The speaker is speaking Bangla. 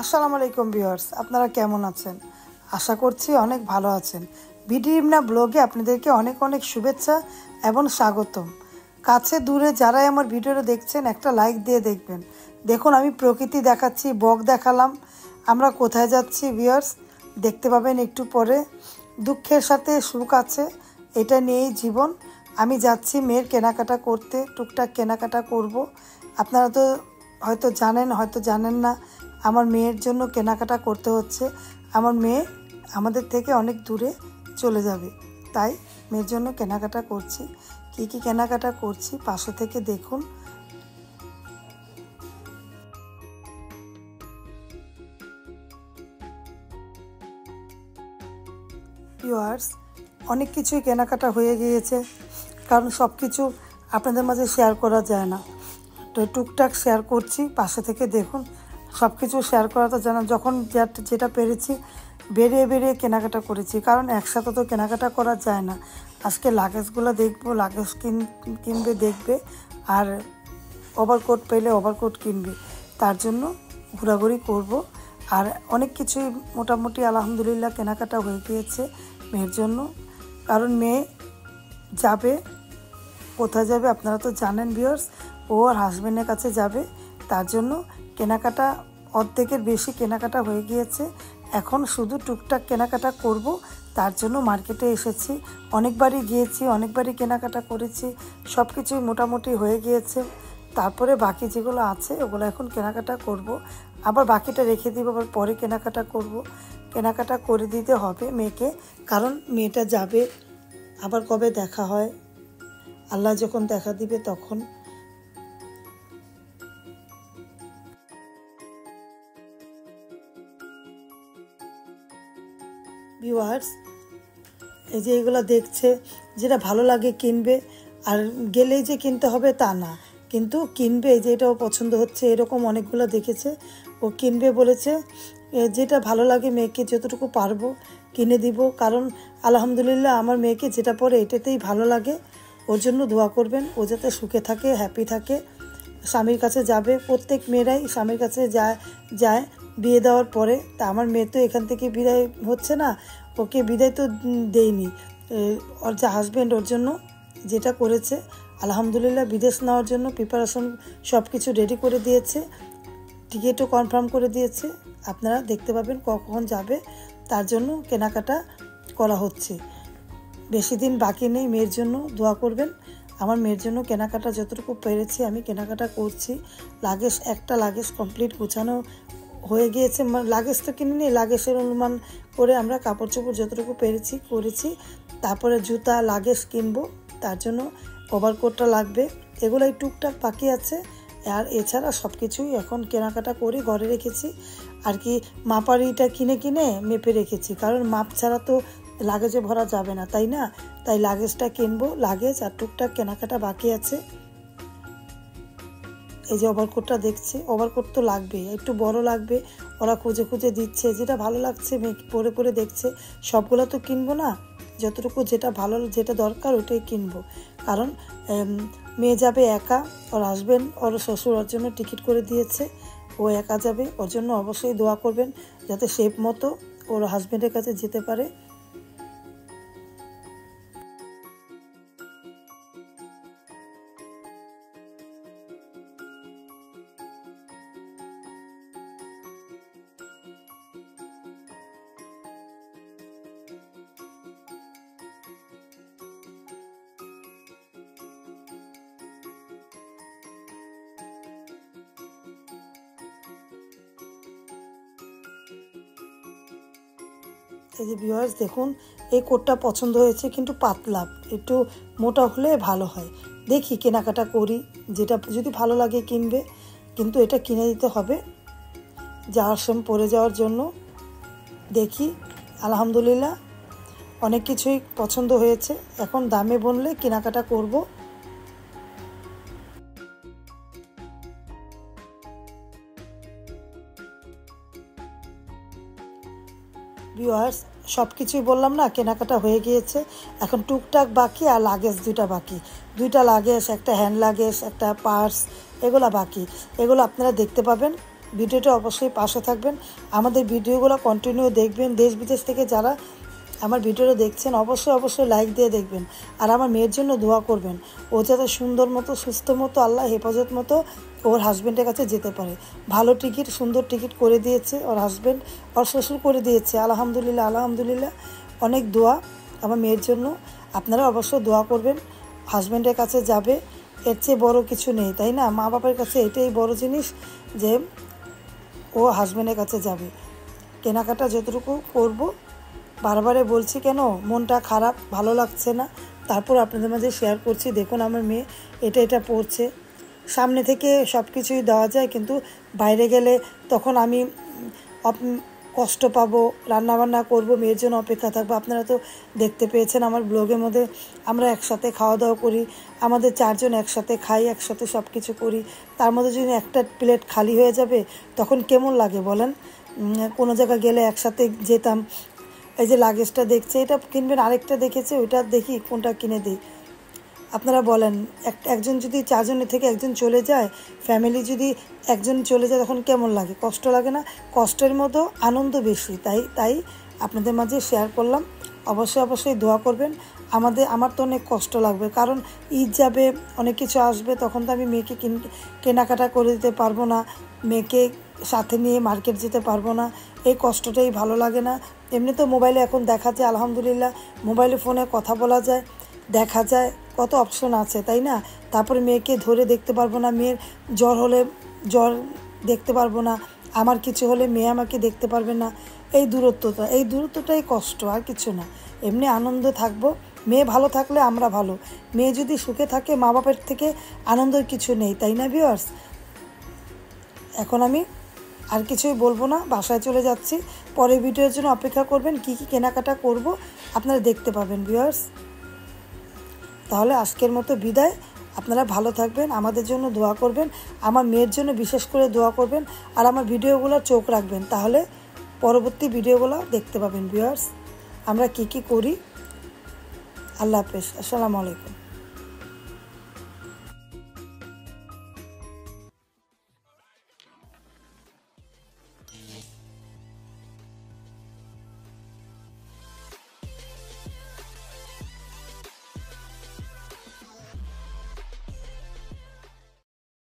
আসসালামু আলাইকুম ভিউয়ার্স, আপনারা কেমন আছেন? আশা করছি অনেক ভালো আছেন। বিডি ইমনা ব্লগে আপনাদেরকে অনেক অনেক শুভেচ্ছা এবং স্বাগতম। কাছে দূরে যারাই আমার ভিডিওটা দেখছেন একটা লাইক দিয়ে দেখবেন। দেখুন আমি প্রকৃতি দেখাচ্ছি, বক দেখালাম। আমরা কোথায় যাচ্ছি ভিউয়ার্স দেখতে পাবেন একটু পরে। দুঃখের সাথে সুখ আছে, এটা নিয়েই জীবন। আমি যাচ্ছি মেয়ের কেনাকাটা করতে, টুকটাক কেনাকাটা করব। আপনারা তো হয়তো জানেন, হয়তো জানেন না, আমার মেয়ের জন্য কেনাকাটা করতে হচ্ছে। আমার মেয়ে আমাদের থেকে অনেক দূরে চলে যাবে, তাই মেয়ের জন্য কেনাকাটা করছি। কি কি কেনাকাটা করছি পাশে থেকে দেখুন। ভিউয়ার্স, অনেক কিছুই কেনাকাটা হয়ে গিয়েছে, কারণ সব কিছু আপনাদের মাঝে শেয়ার করা যায় না। তো টুকটাক শেয়ার করছি, পাশে থেকে দেখুন। সব কিছু শেয়ার করা তো জানা, যখন যেটা পেরেছি বেরিয়ে বেরিয়ে কেনাকাটা করেছি, কারণ একসাথে তো কেনাকাটা করা যায় না। আজকে লাগেজগুলো দেখবো, লাগেজ কিনবে দেখবে, আর ওভারকোট পেলে ওভারকোট কিনবে, তার জন্য ঘোরাঘুরি করব। আর অনেক কিছুই মোটামুটি আলহামদুলিল্লাহ কেনাকাটা হয়ে গিয়েছে মেয়ের জন্য। কারণ মেয়ে যাবে, কোথায় যাবে আপনারা তো জানেন ভিউয়ার্স, ও আর হাজব্যান্ডের কাছে যাবে, তার জন্য কেনাকাটা অর্ধেকের বেশি কেনাকাটা হয়ে গিয়েছে। এখন শুধু টুকটাক কেনাকাটা করব, তার জন্য মার্কেটে এসেছি। অনেকবারই গিয়েছি, অনেকবারই কেনাকাটা করেছি, সব কিছুই মোটামুটি হয়ে গিয়েছে। তারপরে বাকি যেগুলো আছে ওগুলো এখন কেনাকাটা করব, আবার বাকিটা রেখে দিব, আবার পরে কেনাকাটা করব। কেনাকাটা করে দিতে হবে মেয়েকে, কারণ মেয়েটা যাবে, আবার কবে দেখা হয়, আল্লাহ যখন দেখা দিবে তখন। ভিউয়ার্স, এই যে এগুলো দেখছে, যেটা ভালো লাগে কিনবে, আর গেলেই যে কিনতে হবে তা না, কিন্তু কিনবে। যে এটাও পছন্দ হচ্ছে, এরকম অনেকগুলো দেখেছে, ও কিনবে বলেছে। যেটা ভালো লাগে মেয়েকে যতটুকু পারবো কিনে দিব, কারণ আলহামদুলিল্লাহ আমার মেয়েকে যেটা পরে এটাতেই ভালো লাগে। ওর জন্য দোয়া করবেন, ও যাতে সুখে থাকে, হ্যাপি থাকে। স্বামীর কাছে যাবে, প্রত্যেক মেয়েরাই স্বামীর কাছে যায় বিয়ে দেওয়ার পরে। তা আমার মেয়ে তো এখান থেকে বিদায় হচ্ছে না, ওকে বিদায় তো দেয়নি। ওর যে হাজব্যান্ড ওর জন্য যেটা করেছে আলহামদুলিল্লাহ, বিদেশ নেওয়ার জন্য প্রিপারেশন সব কিছু রেডি করে দিয়েছে, টিকিটও কনফার্ম করে দিয়েছে। আপনারা দেখতে পাবেন কখন যাবে, তার জন্য কেনাকাটা করা হচ্ছে। বেশি দিন বাকি নেই, মেয়ের জন্য দোয়া করবেন। আমার মেয়ের জন্য কেনাকাটা যতটুকু পেরেছি আমি কেনাকাটা করছি। একটা লাগেজ কমপ্লিট গোছানো হয়ে গিয়েছে, লাগেজ তো কিনিনি, লাগেজের অনুমান করে আমরা কাপড় চোপড় যতটুকু পেরেছি করেছি। তারপরে জুতা লাগেজ কিনবো, তার জন্য ওভারকোটটা লাগবে। এগুলোই টুকটাক বাকি আছে, আর এছাড়া সব কিছুই এখন কেনাকাটা করে ঘরে রেখেছি। আর কি মাপারিটা কিনে মেপে রেখেছি, কারণ মাপ ছাড়া তো লাগেজে ভরা যাবে না, তাই না? তাই লাগেজটা কিনবো, লাগেজ আর টুকটাক কেনাকাটা বাকি আছে। এই যে ওভারকোটটা দেখছি, ওভারকোট তো লাগবে, একটু বড় লাগবে। ওরা খুঁজে খুঁজে দিচ্ছে, যেটা ভালো লাগছে মেয়ে পরে পরে দেখছে। সবগুলো তো কিনবো না, যতটুকু যেটা ভালো যেটা দরকার ওইটাই কিনবো। কারণ মেয়ে যাবে একা, ওর হাজব্যান্ড ওর শ্বশুর ওর জন্য টিকিট করে দিয়েছে, ও একা যাবে। ওর জন্য অবশ্যই দোয়া করবেন যাতে সেফ মতো ওর হাজব্যান্ডের কাছে যেতে পারে। এই যে ভিউয়ার্স দেখুন, এই কোটটা পছন্দ হয়েছে, কিন্তু পাতলা, একটু মোটা হলে ভালো হয়। দেখি কেনাকাটা করি, যেটা যদি ভালো লাগে কিনবে, কিন্তু এটা কিনে দিতে হবে যাওয়ার সময় পরে যাওয়ার জন্য। দেখি আলহামদুলিল্লাহ অনেক কিছুই পছন্দ হয়েছে, এখন দামে বললে কেনাকাটা করব। ভিউয়ার্স, সব কিছুই বললাম না, কেনাকাটা হয়ে গিয়েছে, এখন টুকটাক বাকি, আর লাগেজ দুইটা লাগেজ, একটা হ্যান্ড লাগেজ, একটা পার্স, এগুলো বাকি। এগুলো আপনারা দেখতে পাবেন ভিডিওটা অবশ্যই পাশে থাকবেন, আমাদের ভিডিওগুলো কন্টিনিউ দেখবেন। দেশ বিদেশ থেকে যারা আমার ভিডিওটা দেখছেন অবশ্যই লাইক দিয়ে দেখবেন। আর আমার মেয়ের জন্য দোয়া করবেন, ও যাতে সুন্দর মতো সুস্থ মতো আল্লাহ হেফাজত মতো ওর হাজব্যান্ডের কাছে যেতে পারে। ভালো টিকিট, সুন্দর টিকিট করে দিয়েছে ওর হাজব্যান্ড, ওর শ্বশুর করে দিয়েছে। আলহামদুলিল্লাহ অনেক দোয়া আমার মেয়ের জন্য। আপনারা অবশ্যই দোয়া করবেন, হাজব্যান্ডের কাছে যাবে, এর চেয়ে বড় কিছু নেই, তাই না? মা বাবার কাছে এটাই বড় জিনিস যে ও হাজব্যান্ডের কাছে যাবে। কেনাকাটা যতটুকু করব, বারবারে বলছি কেন, মনটা খারাপ, ভালো লাগছে না, তারপর আপনাদের মাঝে শেয়ার করছি। দেখুন আমার মেয়ে এটা পড়ছে, সামনে থেকে সব কিছুই দেওয়া যায়, কিন্তু বাইরে গেলে তখন আমি কষ্ট পাবো, রান্নাবান্না করব, মেয়ের জন্য অপেক্ষা থাকবো। আপনারা তো দেখতে পেয়েছেন আমার ব্লগের মধ্যে, আমরা একসাথে খাওয়া দাওয়া করি, আমাদের 4 জন একসাথে খাই, একসাথে সব কিছু করি। তার মধ্যে যদি একটা প্লেট খালি হয়ে যাবে তখন কেমন লাগে বলেন? কোনো জায়গায় গেলে একসাথে যেতাম, এই যে লাগেজটা দেখছে, এটা কিনবেন, আরেকটা দেখেছে, ওইটা দেখি কোনটা কিনে দিই। আপনারা বলেন, একজন যদি 4 জনের থেকে একজন চলে যায়, ফ্যামিলি যদি একজন চলে যায় তখন কেমন লাগে? কষ্ট লাগে না? কষ্টের মতো আনন্দ বেশি। তাই আপনাদের মাঝে শেয়ার করলাম। অবশ্যই দোয়া করবেন। আমার তো অনেক কষ্ট লাগবে, কারণ ঈদ যাবে, অনেক কিছু আসবে, তখন তো আমি মেয়েকে কেনাকাটা করে দিতে পারবো না, মেয়েকে সাথে নিয়ে মার্কেট যেতে পারবো না। এই কষ্টটাই ভালো লাগে না। এমনি তো মোবাইলে এখন দেখা যায়, আলহামদুলিল্লাহ মোবাইলে ফোনে কথা বলা যায়, দেখা যায়, কত অপশন আছে, তাই না? তারপরে মেয়েকে ধরে দেখতে পারবো না, মেয়ের জ্বর হলে জ্বর দেখতে পারবো না, আমার কিছু হলে মেয়ে আমাকে দেখতে পারবে না। এই দূরত্বটাই কষ্ট, আর কিছু না। এমনি আনন্দ থাকবো, মেয়ে ভালো থাকলে আমরা ভালো। মেয়ে যদি সুখে থাকে, মা বাবার থেকে আনন্দের কিছু নেই, তাই না ভিউয়ার্স? এখন আমি আর কিছুই বলবো না, বাসায় চলে যাচ্ছি। পরের ভিডিওর জন্য অপেক্ষা করবেন, কি কেনাকাটা করব আপনারা দেখতে পাবেন ভিউয়ার্স। তাহলে আজকের মতো বিদায়। আপনারা ভালো থাকবেন, আমাদের জন্য দোয়া করবেন, আমার মেয়ের জন্য বিশেষ করে দোয়া করবেন, আর আমার ভিডিওগুলো চোখ রাখবেন, তাহলে পরবর্তী ভিডিওগুলো দেখতে পাবেন ভিউয়ার্স, আমরা কি করি। আল্লাহ হাফেজ, আসসালামু আলাইকুম।